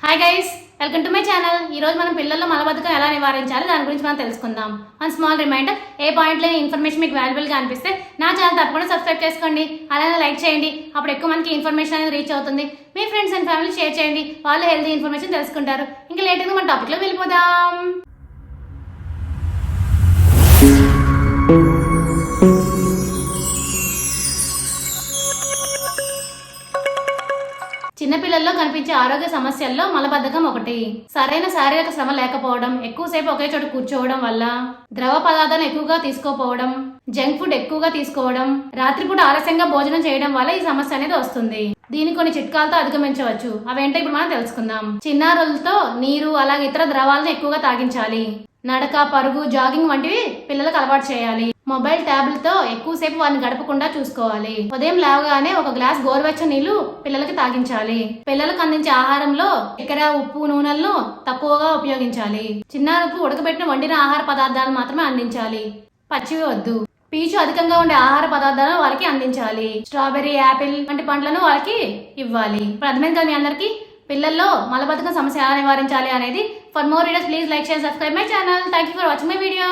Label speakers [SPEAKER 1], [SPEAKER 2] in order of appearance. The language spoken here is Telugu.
[SPEAKER 1] Hi guys, welcome to my channel. ఈ రోజు మనం పిల్లల్లో మలబద్ధకం ఎలా నివారించాలి దాని గురించి మనం తెలుసుకుందాం. వన్ స్మాల్ రిమైండర్, ఏ పాయింట్ లేని ఇన్ఫర్మేషన్ మీకు వాల్యుబుల్గా అనిపిస్తే నా ఛానల్ తప్పకుండా సబ్స్క్రైబ్ చేసుకోండి, అలానే లైక్ చేయండి. అప్పుడు ఎక్కువ మందికి ఇన్ఫర్మేషన్ అనేది రీచ్ అవుతుంది. మీ ఫ్రెండ్స్ అండ్ ఫ్యామిలీ షేర్ చేయండి, వాళ్ళు హెల్తీ ఇన్ఫర్మేషన్ తెలుసుకుంటారు. ఇంకా లేట్గా మన టాపిక్లో వెళ్ళిపోదాం. చిన్నపిల్లల్లో కనిపించే ఆరోగ్య సమస్యల్లో మలబద్ధకం ఒకటి. సరైన శారీరక శ్రమ లేకపోవడం, ఎక్కువసేపు ఒకే చోట కూర్చోవడం వల్ల, ద్రవ పదార్థాలు ఎక్కువగా తీసుకోపోవడం, జంక్ ఫుడ్ ఎక్కువగా తీసుకోవడం, రాత్రిపూట ఆలస్యంగా భోజనం చేయడం వల్ల ఈ సమస్య అనేది వస్తుంది. దీన్ని కొన్ని చిట్కాలతో అధిగమించవచ్చు. అవేంటో ఇప్పుడు మనం తెలుసుకుందాం. చిన్నారులతో నీరు అలాగే ఇతర ద్రవాలను ఎక్కువగా తాగించాలి. నడక, పరుగు, జాగింగ్ వంటివి పిల్లలకు అలవాటు చేయాలి. మొబైల్ ట్యాబ్లెట్తో ఎక్కువసేపు వారిని గడపకుండా చూసుకోవాలి. ఉదయం లేవగానే ఒక గ్లాస్ గోరువెచ్చని నీళ్లు పిల్లలకి తాగించాలి. పిల్లలకు అందించే ఆహారంలో చక్కెర, ఉప్పు, నూనెలను తక్కువగా ఉపయోగించాలి. చిన్నారులకు ఉడకబెట్టిన వండిన ఆహార పదార్థాలు మాత్రమే అందించాలి, పచ్చివి వద్దు. పీచు అధికంగా ఉండే ఆహార పదార్థాలను వాళ్ళకి అందించాలి. స్ట్రాబెర్రీ, యాపిల్ వంటి పండ్లను వాళ్ళకి ఇవ్వాలి. ఇప్పుడు అర్థమైంది కదా మీ అందరికీ పిల్లల్లో మలబద్ధకం సమస్య ఎలా నివారించాలి అనేది. For more videos please like, share, subscribe my channel. Thank you for watching my video.